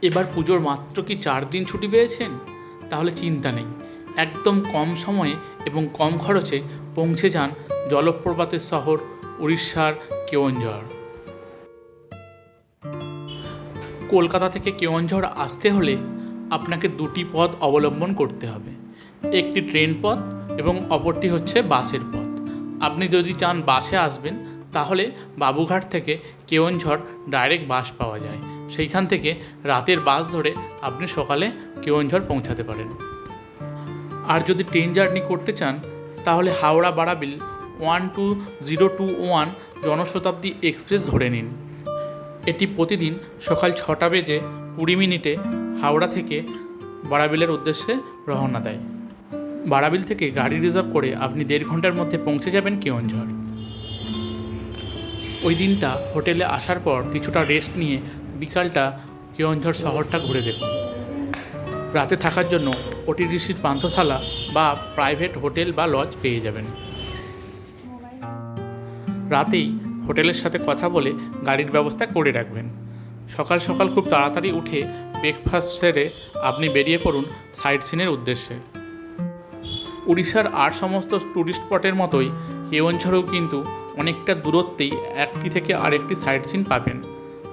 এবার পুজোর মাত্র কি 4 দিন ছুটি পেয়েছেন? তাহলে চিন্তা নেই, একদম কম সময়ে এবং কম খরচে পৌঁছে যান জলপ্রপাতের শহর উড়িষ্যার কেওনঝড়। কলকাতা থেকে কেওনঝড় আসতে হলে আপনাকে দুটি পথ অবলম্বন করতে হবে, একটি ট্রেন পথ এবং অপরটি হচ্ছে বাসের পথ। আপনি যদি চান বাসে আসবেন তাহলে বাবুঘাট থেকে কেওনঝড় ডাইরেক্ট বাস পাওয়া যায়, সেইখান থেকে রাতের বাস ধরে আপনি সকালে কেওনঝড় পৌঁছাতে পারেন। আর যদি ট্রেন জার্নি করতে চান তাহলে হাওড়া বারাবিল 12021 জনশতাব্দী এক্সপ্রেস ধরে নিন। এটি প্রতিদিন সকাল 6:20 হাওড়া থেকে বারাবিলের উদ্দেশ্যে রওনা দেয়। বারাবিল থেকে গাড়ি রিজার্ভ করে আপনি 1.5 ঘন্টার মধ্যে পৌঁছে যাবেন কেওনঝড়। ওই দিনটা হোটেলে আসার পর কিছুটা রেস্ট নিয়ে বিকালটা কেওনঝড় শহরটা ঘুরে দেখুন। রাতে থাকার জন্য ওটিডিসির পান্থশালা বা প্রাইভেট হোটেল বা লজ পেয়ে যাবেন। রাতেই হোটেলের সাথে কথা বলে গাড়ির ব্যবস্থা করে রাখবেন। সকাল সকাল খুব তাড়াতাড়ি উঠে ব্রেকফাস্ট সেরে আপনি বেরিয়ে পড়ুন সাইট সিনের উদ্দেশ্যে। উড়িষ্যার আর সমস্ত ট্যুরিস্ট স্পটের মতোই কেওনঝড়েও কিন্তু অনেকটা দূরত্বেই একটি থেকে আরেকটি সাইট সিন পাবেন,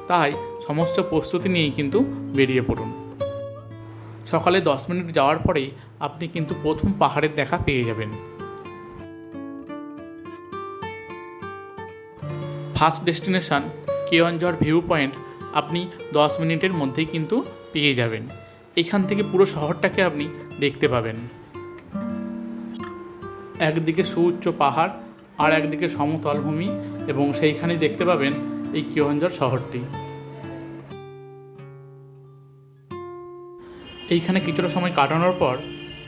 তাই সমস্ত প্রস্তুতি নিয়েই কিন্তু বেরিয়ে পড়ুন। সকালে 10 মিনিট যাওয়ার পরেই আপনি কিন্তু প্রথম পাহাড়ের দেখা পেয়ে যাবেন। First destination Keonjhar view point আপনি 10 মিনিটের মধ্যেই কিন্তু পেয়ে যাবেন। এখান থেকে পুরো শহরটাকে আপনি দেখতে পাবেন। একদিকে সুউচ্চ পাহাড় আর একদিকে সমতল ভূমি এবং সেইখানেই দেখতে পাবেন এই কেওনঝড় শহরটি। এইখানে কিছুটা সময় কাটানোর পর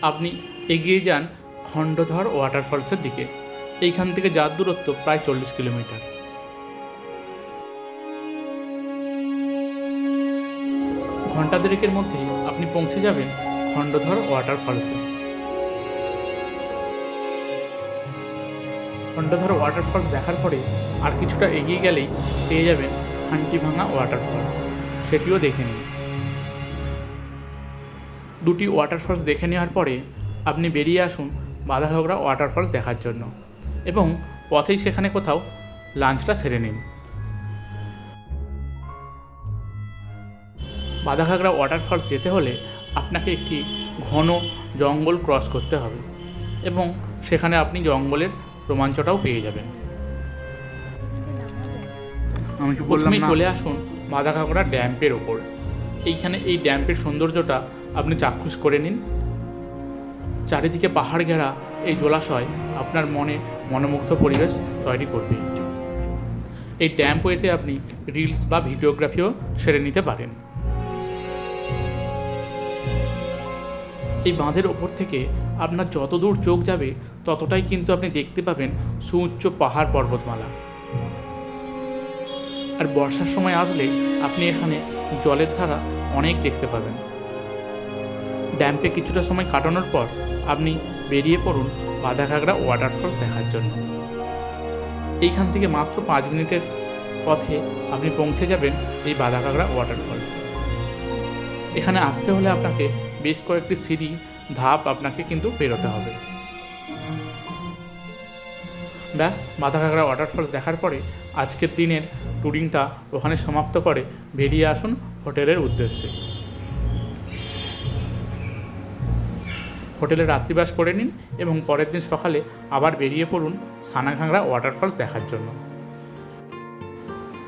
আপনি এগিয়ে যান খণ্ডধর ওয়াটারফলসের দিকে। এইখান থেকে যার দূরত্ব প্রায় 40 কিলোমিটার। ঘণ্টা দেড়েকের মধ্যেই আপনি পৌঁছে যাবেন খণ্ডধর ওয়াটারফলসে। খণ্ডধর ওয়াটারফলস দেখার পরে আর কিছুটা এগিয়ে গেলেই পেয়ে যাবেন হান্টিভাঙা ওয়াটারফলস, সেটিও দেখে নিন। দুটি ওয়াটারফলস দেখে নেওয়ার পরে আপনি বেরিয়ে আসুন বাঁধাঘাগরা ওয়াটারফলস দেখার জন্য এবং পথেই সেখানে কোথাও লাঞ্চটা সেরে নিন। বাঁধাঘাগরা ওয়াটারফলস যেতে হলে আপনাকে একটি ঘন জঙ্গল ক্রস করতে হবে এবং সেখানে আপনি জঙ্গলের রোমাঞ্চটাও পেয়ে যাবেন। প্রথমেই চলে আসুন বাঁধাঘাগরা ড্যাম্পের ওপর। এইখানে এই ড্যাম্পের সৌন্দর্যটা আপনি চাক্ষুষ করে নিন। চারিদিকে পাহাড় ঘেরা এই জলাশয় আপনার মনে মনোমুগ্ধ পরিবেশ তৈরি করবে। এই ড্যাম্পওয়েতে আপনি রিলস বা ভিডিওগ্রাফিও সেরে নিতে পারেন। এই বাঁধের ওপর থেকে আপনার যত দূর চোখ যাবে ততটাই কিন্তু আপনি দেখতে পাবেন সুউচ্চ পাহাড় পর্বতমালা। আর বর্ষার সময় আসলে আপনি এখানে জলের ধারা অনেক দেখতে পাবেন। ড্যাম্পে কিছুটা সময় কাটানোর পর আপনি বেরিয়ে পড়ুন বাঁধাঘাগরা ওয়াটারফলস দেখার জন্য। এইখান থেকে মাত্র 5 মিনিটের পথে আপনি পৌঁছে যাবেন এই বাঁধাঘাগরা ওয়াটারফলসে। এখানে আসতে হলে আপনাকে বেশ কয়েকটি সিঁড়ি ধাপ আপনাকে কিন্তু পেরোতে হবে। ব্যাস, বাঁধাঘাগরা ওয়াটারফলস দেখার পরে আজকের দিনের ট্যুরিংটা ওখানে সমাপ্ত করে বেরিয়ে আসুন হোটেলের উদ্দেশ্যে। হোটেলে রাত্রিবাস করে নিন এবং পরের দিন সকালে আবার বেরিয়ে পড়ুন সানাঘাগরা ওয়াটারফলস দেখার জন্য।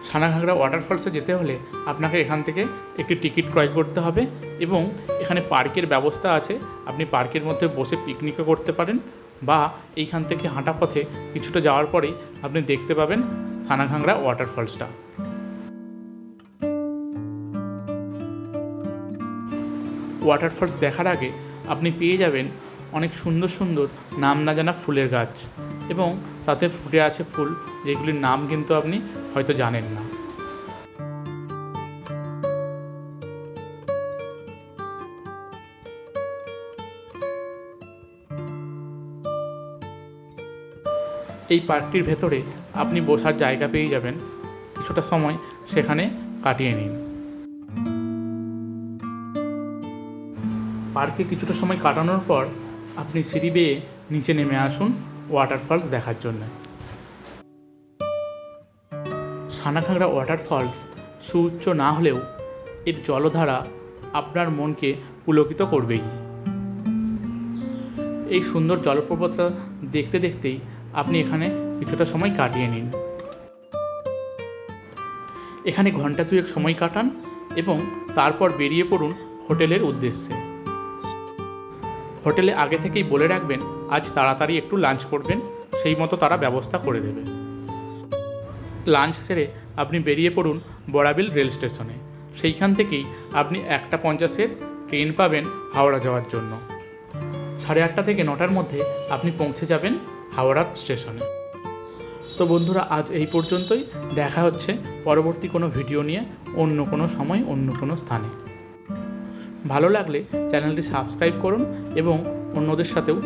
সানাঘাগরা ওয়াটারফলসে যেতে হলে আপনাকে এখান থেকে একটি টিকিট ক্রয় করতে হবে এবং এখানে পার্কের ব্যবস্থা আছে। আপনি পার্কের মধ্যে বসে পিকনিকও করতে পারেন বা এইখান থেকে হাঁটা পথে কিছুটা যাওয়ার পরেই আপনি দেখতে পাবেন সানাঘাগরা ওয়াটারফলসটা। ওয়াটারফলস দেখার আগে আপনি পেয়ে যাবেন অনেক সুন্দর সুন্দর নাম না জানা ফুলের গাছ এবং তাতে ফুটে আছে ফুল যেগুলির নাম কিন্তু আপনি হয়তো জানেন না। এই পার্কটির ভেতরে আপনি বসার জায়গা পেয়ে যাবেন, কিছুটা সময় সেখানে কাটিয়ে নিন। পার্কে কিছুটা সময় কাটানোর পর আপনি সিঁড়ি বেয়ে নিচে নেমে আসুন ওয়াটারফলস দেখার জন্য। সানাঘাগরা ওয়াটারফলস সুউচ্চ না হলেও এর জলধারা আপনার মনকে পুলকিত করবেই। এই সুন্দর জলপ্রপাতটা দেখতে দেখতেই আপনি এখানে কিছুটা সময় কাটিয়ে নিন। এখানে ঘন্টা দুয়েক সময় কাটান এবং তারপর বেরিয়ে পড়ুন হোটেলের উদ্দেশ্যে। হোটেলে আগে থেকেই বলে রাখবেন আজ তাড়াতাড়ি একটু লাঞ্চ করবেন, সেই মতো তারা ব্যবস্থা করে দেবে। লাঞ্চ সেরে আপনি বেরিয়ে পড়ুন বড়াবিল রেল স্টেশনে। সেইখান থেকেই আপনি 1:50 ট্রেন পাবেন হাওড়া যাওয়ার জন্য। 8:30 থেকে 9টার মধ্যে আপনি পৌঁছে যাবেন হাওড়া স্টেশনে। তো বন্ধুরা, আজ এই পর্যন্তই। দেখা হচ্ছে পরবর্তী কোনো ভিডিও নিয়ে অন্য কোনো সময় অন্য কোনো স্থানে। ভালো লাগলে চ্যানেলটি সাবস্ক্রাইব করুন এবং অন্যদের সাথেও